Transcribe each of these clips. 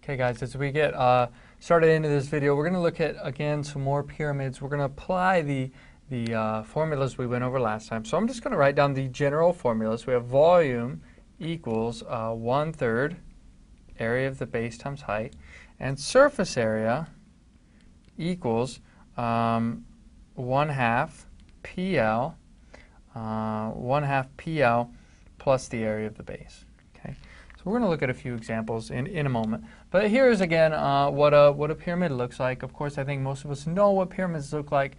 Okay guys, as we get started into this video, we're going to look at, again, some more pyramids. We're going to apply the formulas we went over last time. So I'm just going to write down the general formulas. We have volume equals 1/3 area of the base times height, and surface area equals 1/2 PL, 1/2 PL plus the area of the base. Okay. So we're going to look at a few examples in a moment. But here's again what a pyramid looks like. Of course, I think most of us know what pyramids look like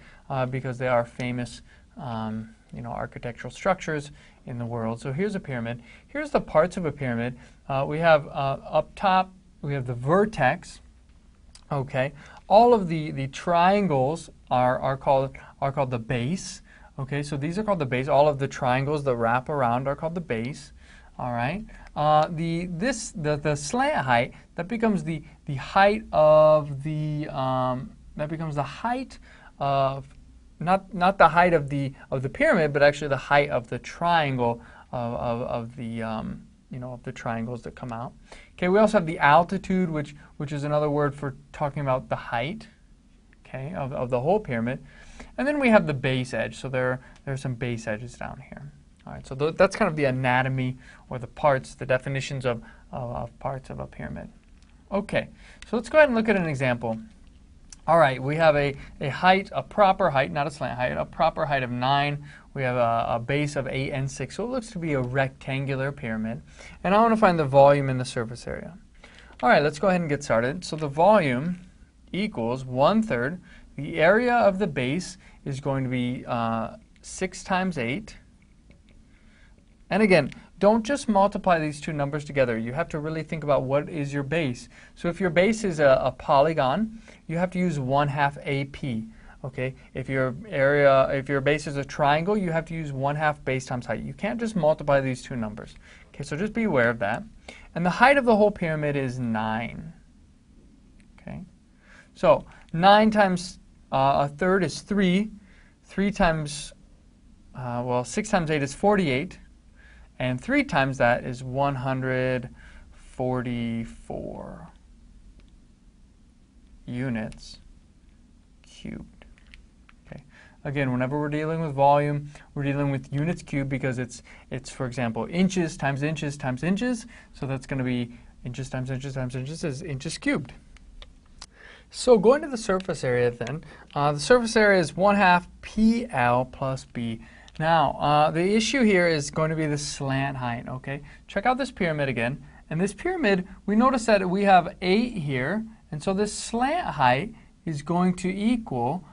because they are famous architectural structures in the world. So here's a pyramid. Here's the parts of a pyramid. We have up top, we have the vertex. Okay, all of the triangles are called the base. Okay, so these are called the base. All of the triangles that wrap around are called the base. All right. The slant height, that becomes the height of the not the height of the pyramid, but actually the height of the triangle of the triangles that come out. Okay, we also have the altitude, which is another word for talking about the height, okay, of the whole pyramid. And then we have the base edge. So there are some base edges down here. All right, so that's kind of the anatomy or the parts, the definitions of parts of a pyramid. Okay, so let's go ahead and look at an example. All right, we have a height, a proper height, not a slant height, a proper height of 9. We have a base of 8 and 6, so it looks to be a rectangular pyramid. And I want to find the volume and the surface area. All right, let's go ahead and get started. So the volume equals 1/3. The area of the base is going to be 6 times 8. And again, don't just multiply these two numbers together. You have to really think about what is your base. So if your base is a polygon, you have to use 1/2 AP. Okay? If your base is a triangle, you have to use 1/2 base times height. You can't just multiply these two numbers. Okay, so just be aware of that. And the height of the whole pyramid is 9. Okay? So 9 times 1/3 is 3. 6 times 8 is 48. And 3 times that is 144 units cubed. Okay. Again, whenever we're dealing with volume, we're dealing with units cubed because it's for example, inches times inches times inches. So that's going to be inches times inches times inches is inches cubed. So going to the surface area then, the surface area is 1/2 PL plus B. Now, the issue here is going to be the slant height, okay? Check out this pyramid again. And this pyramid, we notice that we have 8 here. And so this slant height is going to equal,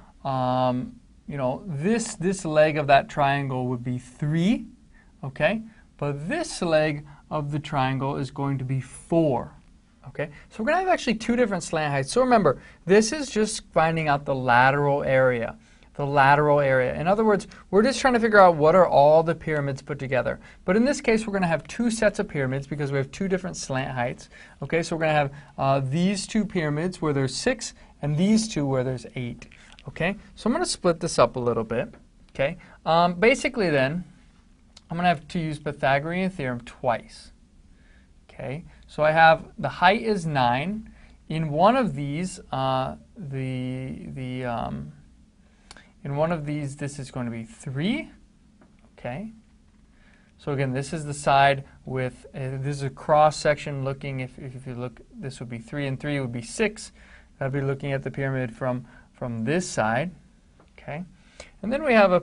this leg of that triangle would be 3, okay? But this leg of the triangle is going to be 4. Okay, so we're going to have actually two different slant heights. So remember, this is just finding out the lateral area. The lateral area. In other words, we're just trying to figure out what are all the pyramids put together. But in this case, we're going to have two sets of pyramids because we have two different slant heights. Okay, so we're going to have these two pyramids where there's 6 and these two where there's 8. Okay, so I'm going to split this up a little bit. Okay, basically then, I'm going to have to use Pythagorean theorem twice. Okay, so I have the height is 9. In one of these, in one of these, this is going to be 3. Okay, so again, this is the side with this is a cross section looking. If you look, this would be 3 and 3 would be 6. I'd be looking at the pyramid from this side. Okay, and then we have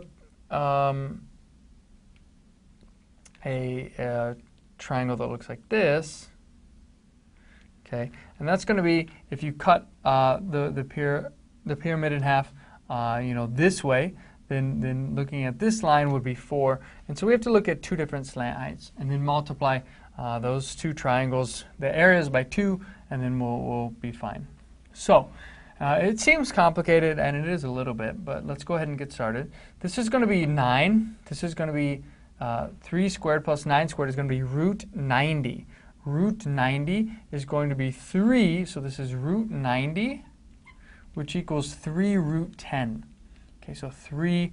a triangle that looks like this. Okay, and that's going to be if you cut the pyramid in half, this way, then looking at this line would be 4. And so we have to look at two different slant heights and then multiply those two triangles, the areas by 2, and then we'll be fine. So it seems complicated, and it is a little bit, but let's go ahead and get started. This is going to be 9. This is going to be 3 squared plus 9 squared is going to be root 90. Root 90 is going to be 3, so this is root 90, which equals 3 root 10. Okay, so 3,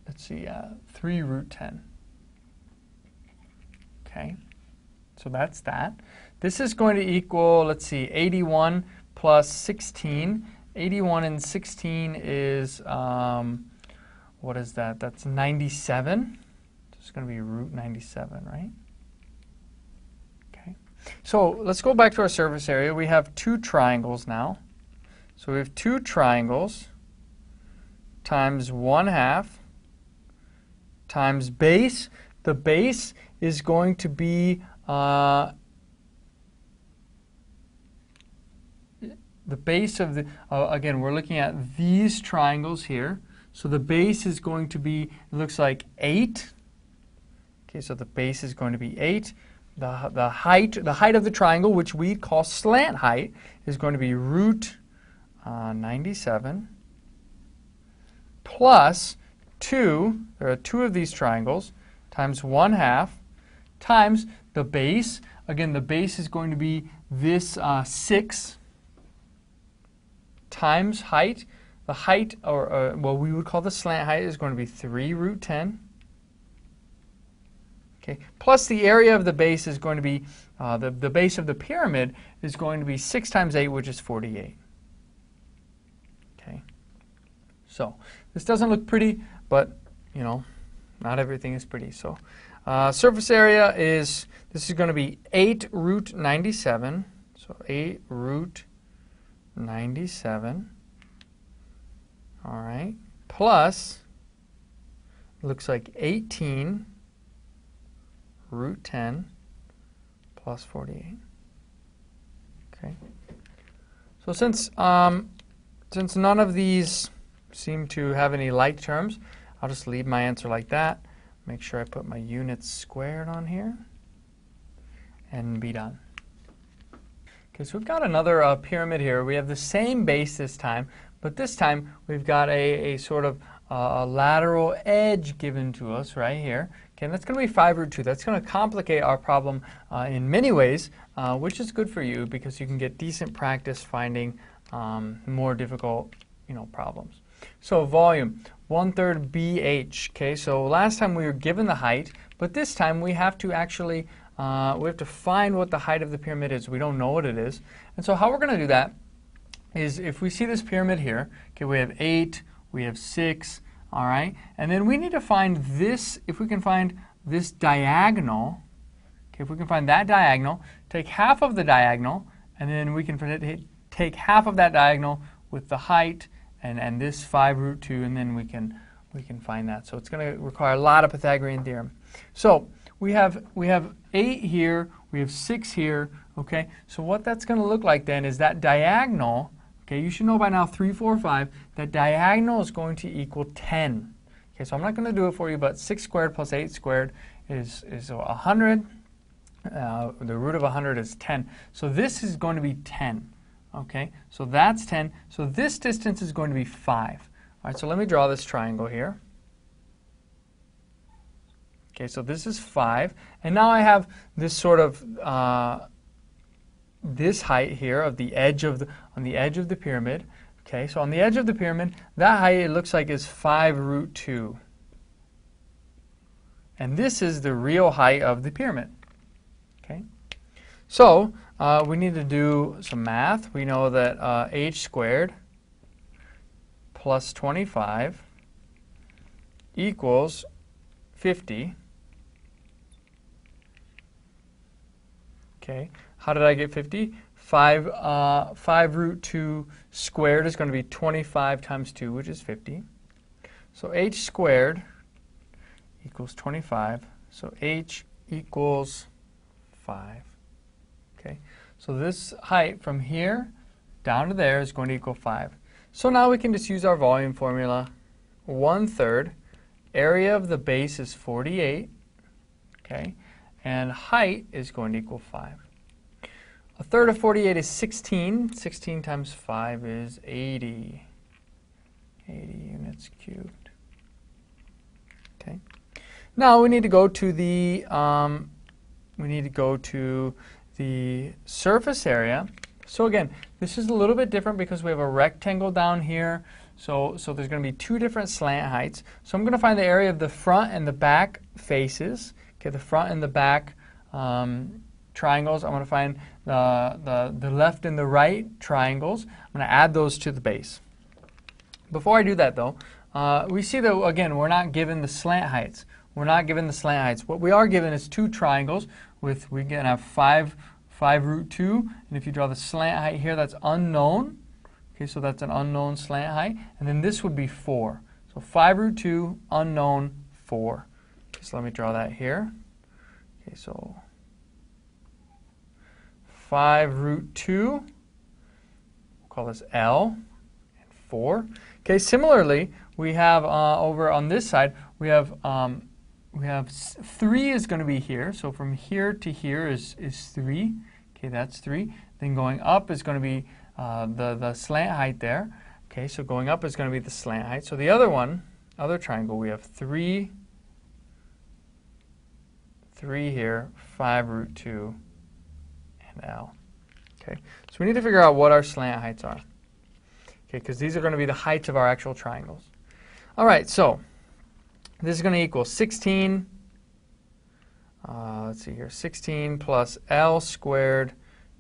let's see, 3 root 10. Okay, So that's that. This is going to equal, let's see, 81 plus 16. 81 and 16 is, what is that? That's 97. So it's going to be root 97, right? Okay. So let's go back to our surface area. We have two triangles now. So we have two triangles times 1/2 times base. The base is going to be the base of the, again, we're looking at these triangles here. So the base is going to be, it looks like 8. Okay, so the base is going to be 8. The height of the triangle, which we call slant height, is going to be root 97 plus 2, there are two of these triangles, times 1/2 times the base. Again, the base is going to be this 6 times height. The height, or what we would call the slant height, is going to be 3 root 10. Okay, plus the area of the base is going to be, the base of the pyramid is going to be 6 times 8, which is 48. Okay, so this doesn't look pretty, but you know, not everything is pretty. So surface area is, this is going to be 8 root 97. So 8 root 97. All right, plus, looks like 18 root 10 plus 48. Okay. So since none of these seem to have any like terms, I'll just leave my answer like that. Make sure I put my units squared on here and be done. Okay, so we've got another pyramid here. We have the same base this time, but this time we've got a sort of a lateral edge given to us right here. Okay, and that's going to be 5 root 2. That's going to complicate our problem in many ways, which is good for you because you can get decent practice finding more difficult, problems. So volume, 1/3 BH. Okay, so last time we were given the height, but this time we have to actually we have to find what the height of the pyramid is. We don't know what it is. And so how we're going to do that is, if we see this pyramid here, okay, we have 8, we have 6, all right? And then we need to find this, if we can find this diagonal, okay, if we can find that diagonal, take half of the diagonal, and then we can take half of that diagonal with the height and this 5 root 2, and then we can find that. So it's going to require a lot of Pythagorean theorem. So we have 8 here, we have 6 here, okay? So what that's going to look like then is that diagonal, okay, you should know by now 3, 4, 5, that diagonal is going to equal 10. Okay, so I'm not going to do it for you, but 6 squared plus 8 squared is 100. The root of 100 is 10. So this is going to be 10. Okay, so that's 10. So this distance is going to be 5. All right, so let me draw this triangle here. Okay, so this is 5. And now I have this sort of, this height here of the edge of on the edge of the pyramid. Okay, so on the edge of the pyramid, that height, it looks like, is 5 root 2. And this is the real height of the pyramid. Okay, so we need to do some math. We know that h squared plus 25 equals 50. Okay, how did I get 50? 5 root 2 squared is going to be 25 times 2, which is 50. So h squared equals 25. So h equals 5. Okay, so this height from here down to there is going to equal 5. So now we can just use our volume formula. 1/3. Area of the base is 48. Okay, and height is going to equal 5. 1/3 of 48 is 16. 16 times 5 is 80. 80 units cubed. Okay. Now we need to go to the surface area. So again, this is a little bit different because we have a rectangle down here. So there's going to be 2 different slant heights. So I'm going to find the area of the front and the back faces. Okay, the front and the back triangles. I'm going to find the left and the right triangles. I'm going to add those to the base. Before I do that, though, we see that, again, we're not given the slant heights. We're not given the slant heights. What we are given is two triangles with, we can have 5 root 2, and if you draw the slant height here, that's unknown. Okay, so that's an unknown slant height, and then this would be 4. So 5 root 2, unknown, 4. Okay, so let me draw that here. Okay, so 5 root 2, we'll call this L, and 4. Okay, similarly, we have over on this side, we have 3 is going to be here. So from here to here is 3. Okay, that's 3. Then going up is going to be the slant height there. Okay, so going up is going to be the slant height. So the other triangle, we have 3 here, 5 root 2, and L. Okay, so we need to figure out what our slant heights are. Okay, because these are going to be the heights of our actual triangles. All right, so this is going to equal 16. Let's see here, 16 plus L squared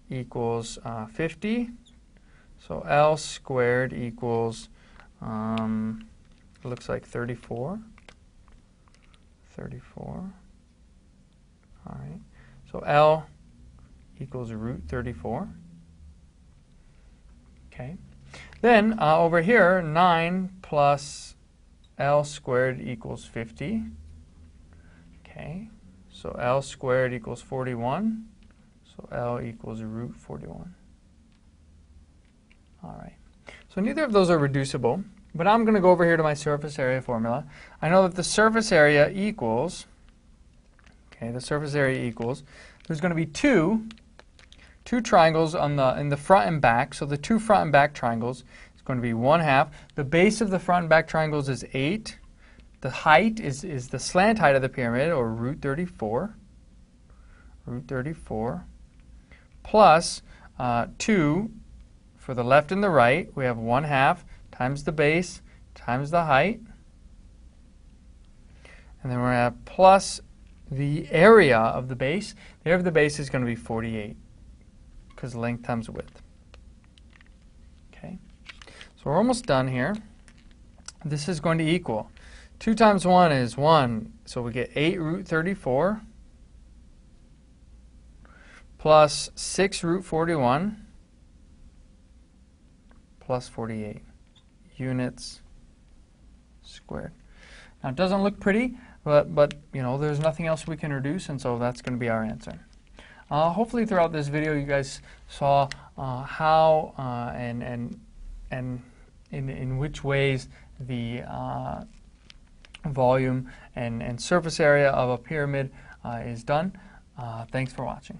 equals 50. So L squared equals, it looks like 34. 34. All right. So L equals root 34. Okay. Then over here, 9 plus L squared equals 50. Okay. So L squared equals 41. So L equals root 41. All right. So neither of those are reducible, but I'm going to go over here to my surface area formula. I know that the surface area equals, there's going to be two triangles on in the front and back. So the two front and back triangles is going to be 1/2. The base of the front and back triangles is 8. The height is the slant height of the pyramid, or root 34. Root 34 plus 2 for the left and the right. We have 1/2 times the base times the height. And then we're going to have plus the area of the base. The area of the base is going to be 48 because length times width. Okay, so we're almost done here. This is going to equal 2 times 1 is 1, so we get 8 root 34 plus 6 root 41 plus 48 units squared. Now it doesn't look pretty, but you know, there's nothing else we can reduce, and so that's going to be our answer. Hopefully throughout this video you guys saw how and in which ways the volume and surface area of a pyramid is done. Thanks for watching.